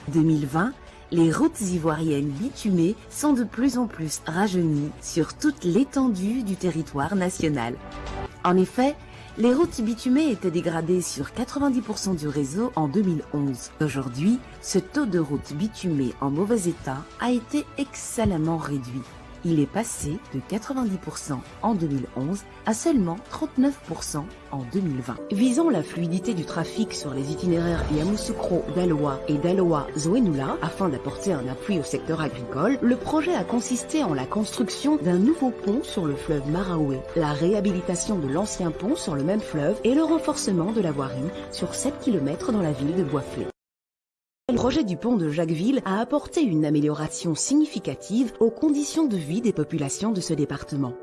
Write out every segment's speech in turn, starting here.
2020, les routes ivoiriennes bitumées sont de plus en plus rajeunies sur toute l'étendue du territoire national. En effet, les routes bitumées étaient dégradées sur 90% du réseau en 2011. Aujourd'hui, ce taux de routes bitumées en mauvais état a été excellemment réduit. Il est passé de 90% en 2011 à seulement 39% en 2020. Visant la fluidité du trafic sur les itinéraires Yamoussoukro-Daloa et Daloa-Zouenoula afin d'apporter un appui au secteur agricole, le projet a consisté en la construction d'un nouveau pont sur le fleuve Maraoué, la réhabilitation de l'ancien pont sur le même fleuve et le renforcement de la voirie sur 7 km dans la ville de Boisflé. Le projet du pont de Jacquesville a apporté une amélioration significative aux conditions de vie des populations de ce département.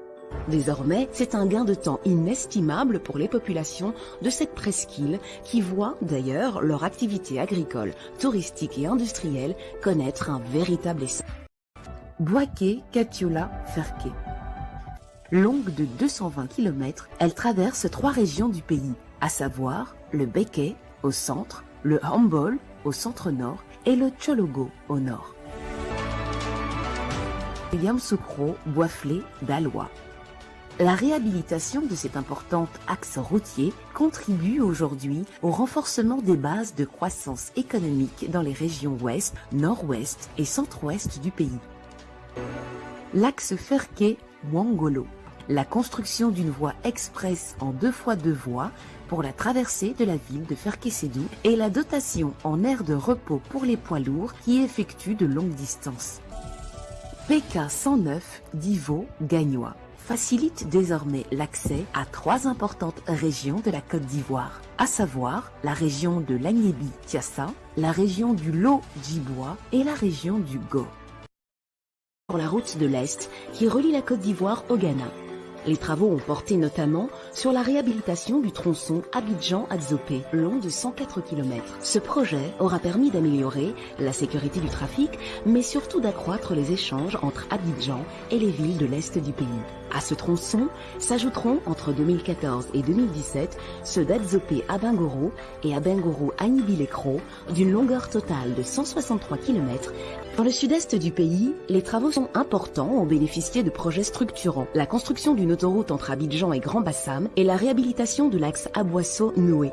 Désormais, c'est un gain de temps inestimable pour les populations de cette presqu'île qui voient d'ailleurs leur activité agricole, touristique et industrielle connaître un véritable essor. Bouaké Katiola Ferké. Longue de 220 km, elle traverse 3 régions du pays, à savoir le Béké au centre, le Hambol au centre-nord et le Tchologo au nord. Yamoussoukro, Boisflé, Daloa. La réhabilitation de cet important axe routier contribue aujourd'hui au renforcement des bases de croissance économique dans les régions ouest, nord-ouest et centre-ouest du pays. L'axe Ferké-Ouangolo. La construction d'une voie express en 2 fois 2 voies pour la traversée de la ville de Ferké-Sédou et la dotation en aire de repos pour les poids lourds qui effectuent de longues distances. PK 109 Divo-Gagnois facilite désormais l'accès à 3 importantes régions de la Côte d'Ivoire, à savoir la région de l'Agnébi-Tiassa, la région du Lot-Djibois et la région du Go. Pour la route de l'Est qui relie la Côte d'Ivoire au Ghana. Les travaux ont porté notamment sur la réhabilitation du tronçon Abidjan-Adzopé, long de 104 km. Ce projet aura permis d'améliorer la sécurité du trafic, mais surtout d'accroître les échanges entre Abidjan et les villes de l'Est du pays. À ce tronçon s'ajouteront entre 2014 et 2017 ceux d'Adzopé à Bingoro et à Bingoro à Nibi-Lekro, d'une longueur totale de 163 km. Dans le sud-est du pays, les travaux sont importants, ont bénéficié de projets structurants. La construction d'une autoroute entre Abidjan et Grand Bassam et la réhabilitation de l'axe Aboissau-Noué.